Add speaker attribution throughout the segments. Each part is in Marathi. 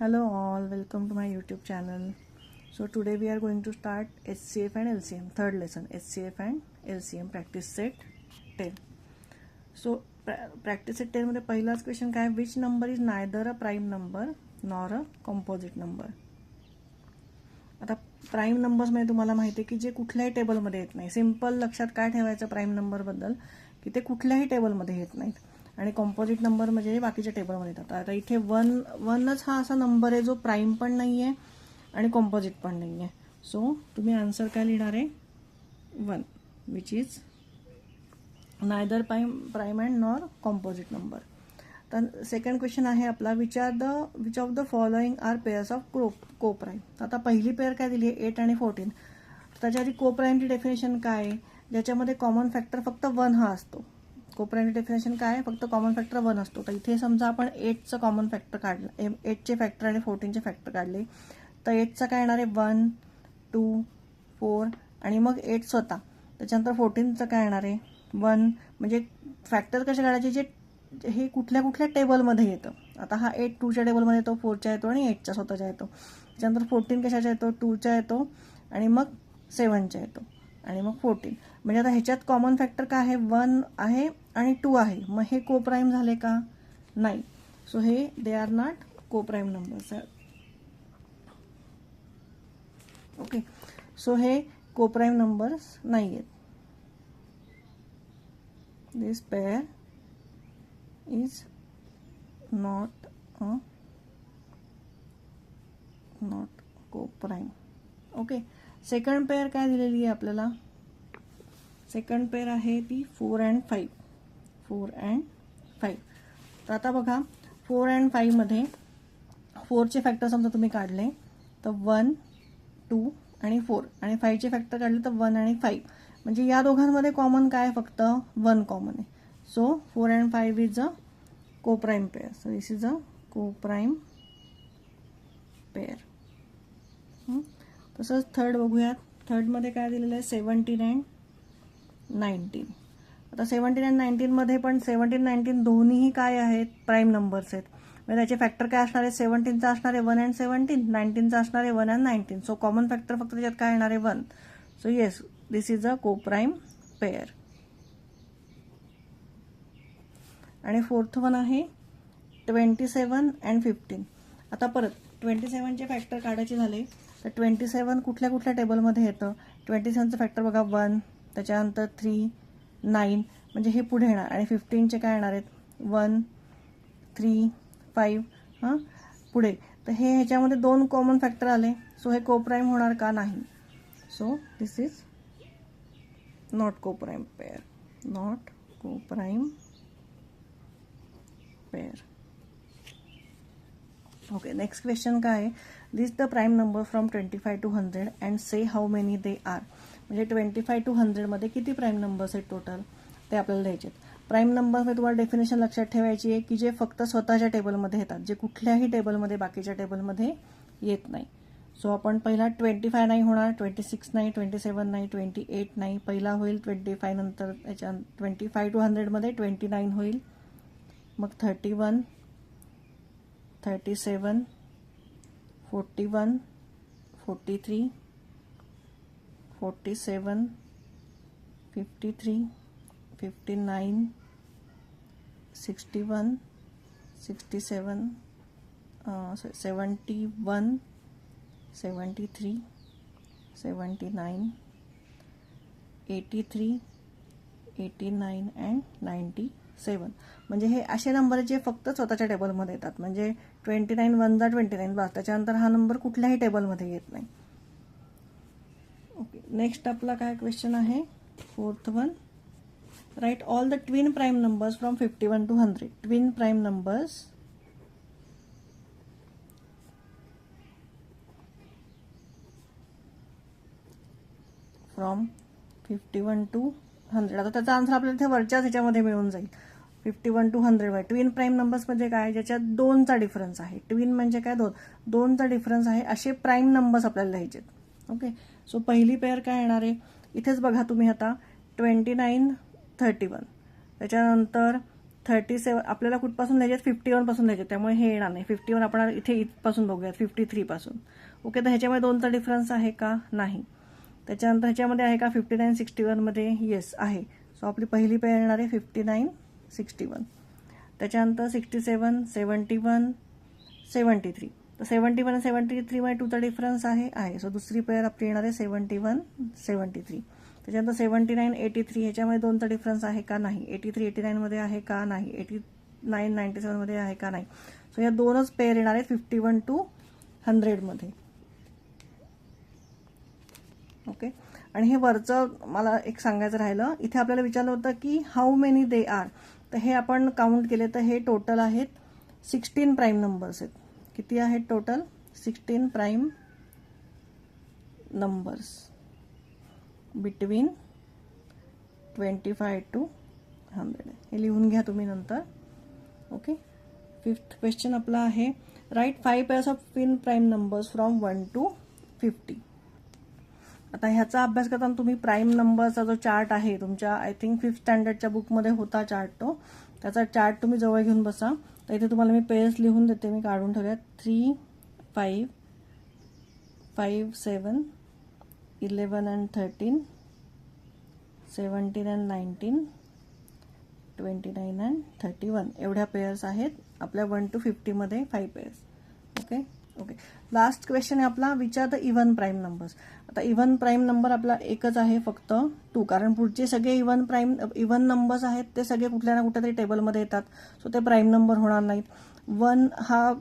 Speaker 1: Hello all, welcome to my YouTube channel. So today we are going to start HCF and LCM, third lesson, HCF and LCM practice set 10. So practice set 10 मध्ये पहिलाच क्वेश्चन काय, which number is neither a prime number nor a composite number. आता प्राइम नंबर्स मध्ये तुम्हाला माहिती आहे की जे कुठल्याही टेबलमध्ये येत नाही. सिंपल लक्षात काय ठेवायचं प्राइम नंबर बद्दल की ते कुठल्याही टेबलमध्ये येत नाहीत आणि कॉम्पोजिट नंबर म्हणजे बाकीच्या टेबलमध्ये येतात. आता इथे वनच हा असा नंबर आहे जो प्राइम पण नाही आहे आणि कॉम्पोजिट पण नाही आहे. सो तुम्ही आन्सर काय लिहिणार आहे, 1, which is neither prime and nor composite number. तर सेकंड क्वेश्चन आहे आपला, which of the following are pairs of coprime. आता पहिली पेअर काय दिली आहे, 8 आणि 14. त्याच्या आधी को प्राइमची डेफिनेशन काय आहे, ज्याच्यामध्ये कॉमन फॅक्टर फक्त 1 हा असतो. को प्राइमची डेफिनेशन काय आहे, फक्त कॉमन फॅक्टर 1 असतो. तर इथे समजा आपण 8चं कॉमन फॅक्टर काढलं, 8चे फॅक्टर आणि 14चे फॅक्टर काढले, तर 8चा काय येणार आहे 1, 2, 4 आणि मग 8 स्वतः. त्याच्यानंतर 14चं काय येणार आहे 1. म्हणजे फॅक्टर कसे काढायचे, जे हे कुठल्या कुठल्या टेबलमध्ये येतं. आता हा 8 2च्या टेबलमध्ये येतो, 4च्या येतो आणि 8च्या स्वतःच्या येतो. त्याच्यानंतर 14 कशाच्या येतो, 2च्या येतो आणि मग 7च्या येतो आणि मग 14. म्हणजे आता ह्याच्यात कॉमन फॅक्टर काय आहे, 1 आहे आणि 2 आहे. मग हे को प्राइम झाले का, नाही. सो हे they are not co prime numbers. Okay, so हे को प्राइम नंबर्स नाही आहेत. This pair is not co-prime. Okay, second pair काय दिलेली आहे आपल्याला, सेकंड पेअर आहे ती 4 and 5. 4 and 5. तर आता बघा 4 and 5 मध्ये 4चे फॅक्टर समजा तुम्ही काढले तर 1, 2 आणि 4 आणि 5चे फॅक्टर काढले तर 1 आणि 5. म्हणजे या दोघांमध्ये कॉमन काय, फक्त 1 कॉमन आहे. So 4 and 5 is a co-prime pair. So this is a co-prime pair. तसंच थर्ड बघूयात. थर्डमध्ये काय दिलेलं आहे, 17 and 19. आता 17 and 19 मध्ये पण 17, 19 दोन्हीही काय आहेत, प्राईम नंबर्स आहेत. म्हणजे त्याचे फॅक्टर काय असणार आहे, 17चा असणार आहे 1 and 17, 19चा असणार आहे 1 and 19. सो कॉमन फॅक्टर फक्त त्याच्यात काय येणार आहे 1. So yes, this is a coprime pair. आणि फोर्थ वन आहे 27 and 15. आता परत 27चे फॅक्टर काढायचे झाले तर 27 कुठल्या कुठल्या टेबलमध्ये येतं. 27चं फॅक्टर बघा 1, त्याच्यानंतर 3, 9 म्हणजे हे पुढे येणार. आणि 15चे काय येणार आहेत 1, 3, 5 हां पुढे. तर हे ह्याच्यामध्ये 2 कॉमन फॅक्टर आले. सो हे को-प्राइम होणार का, नाही. So this is not co-prime pair, not co-prime pair. Okay, next question काय आहे, list the prime number from 25 to 100 and say how many they are. म्हणजे 25 to 100 मध्ये किती प्राईम नंबर्स आहेत टोटल, ते आपल्याला द्यायचे आहेत. प्राईम नंबरमध्ये तुम्हाला डेफिनेशन लक्षात ठेवायची आहे की जे फक्त स्वतःच्या टेबलमध्ये येतात, जे कुठल्याही टेबलमध्ये बाकीच्या टेबलमध्ये येत नाही. सो आपण पहिला 25 नाही होणार, 26 नाही, 27 नाही, 28 नाही. पहिला होईल 25, नंतर याच्या 25 to 100 मध्ये 29 होईल, मग 31, 37, 41, 43, 47, 53, 59, 61, 67, 71, 73, 79, 83, 89 अँड 97. म्हणजे हे असे नंबर जे फक्त स्वतःच्या टेबलमध्ये येतात. म्हणजे 29 1 जा 29 बस, त्याच्यानंतर हा नंबर कुठल्याही टेबलमध्ये येत नाही. ओके, नेक्स्ट आपला काय क्वेश्चन आहे, fourth one, write all the twin prime numbers from 51 to 100. Twin prime numbers from 51 to 100. आता त्याचा आन्सर आपल्याला इथे वरच्याच ह्याच्यामध्ये मिळून जाईल. 51 to 100 by twin prime numbers म्हणजे काय, ज्याच्यात 2चा डिफरन्स आहे. ट्विन म्हणजे काय, 2चा डिफरन्स आहे असे प्राईम नंबर्स आपल्याला लिहायचे. ओके, सो पहिली पेअर काय येणार आहे, इथेच बघा तुम्ही आता 29, 31, त्याच्यानंतर 37 आपल्याला कुठपासून लिहायचे 51 पासून लिहायचे, त्यामुळे हे येणार नाही. 51 आपण इथे इथपासून बघूयात 53 पासून. ओके, तर ह्याच्यामध्ये 2चा डिफरन्स आहे का? नाही. त्याच्यानंतर ह्याच्यामध्ये आहे का 59 61 मध्ये? येस आहे. सो आपली पहिली पेअर येणार आहे 59 61. त्याच्यानंतर 67 71 73. तर 71 आणि 73 मध्ये 2चा डिफरन्स आहे. सो दुसरी पेअर आपली येणार आहे 71 73. त्याच्यानंतर 79 83 ह्याच्यामध्ये 2चा डिफरन्स आहे का? नाही. 83 89 मध्ये आहे का? नाही. 89 97 मध्ये आहे का? नाही. सो या दोनच पेअर येणार आहेत 51 to 100 मध्ये. ओके, आणि हे वरचं मला एक सांगायचं राहिलं. इथे आपल्याला विचारलं होतं की हाऊ मेनी दे आर. तर हे आपण काउंट केले तर हे टोटल आहेत 16 प्राईम नंबर्स आहेत. किती आहेत total? 16 prime numbers between 25 to 100. हे लिहून घ्या तुम्ही नंतर. ओके, 5th क्वेश्चन आपला आहे write 5 pairs of twin prime numbers from 1 to 50. आता ह्याचा अभ्यास करताना तुम्ही प्राईम नंबरचा जो चार्ट आहे तुमच्या आय थिंक 5th स्टँडर्डच्या बुकमध्ये होता चार्ट, त्याचा चार्ट तुम्ही जवळ घेऊन बसा. तर इथे तुम्हाला मी पेअर्स लिहून देते, मी काढून ठेवूयात. 3 5 5 7 11 and 13 17 and 19 29 and 31 एवढ्या पेअर्स आहेत आपल्या 1 to 50 मध्ये 5 pairs. Okay okay, last question आहे आपला which are the even prime numbers. आता इव्हन प्राईम नंबर आपला एकच आहे फक्त 2, कारण पुढचे सगळे इव्हन नंबर्स आहेत ते सगळे कुठल्या ना कुठल्या तरी टेबलमध्ये येतात. सो ते प्राईम नंबर होणार नाहीत. 1 हा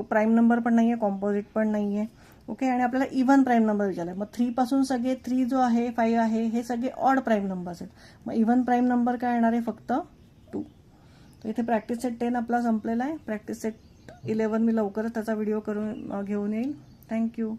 Speaker 1: प्राईम नंबर पण नाही आहे, कॉम्पोजिट पण नाही आहे. ओके, आणि आपल्याला इव्हन प्राईम नंबर विचारला. मग 3 पासून सगळे 3 जो आहे 5 आहे हे सगळे ऑड प्राईम नंबर्स आहेत. मग इव्हन प्राईम नंबर काय येणार आहे? फक्त 2. तर इथे प्रॅक्टिस सेट 10 आपला संपलेला आहे. प्रॅक्टिस सेट 11 मी लवकरच त्याचा व्हिडिओ करून घेऊन येईल. थँक्यू.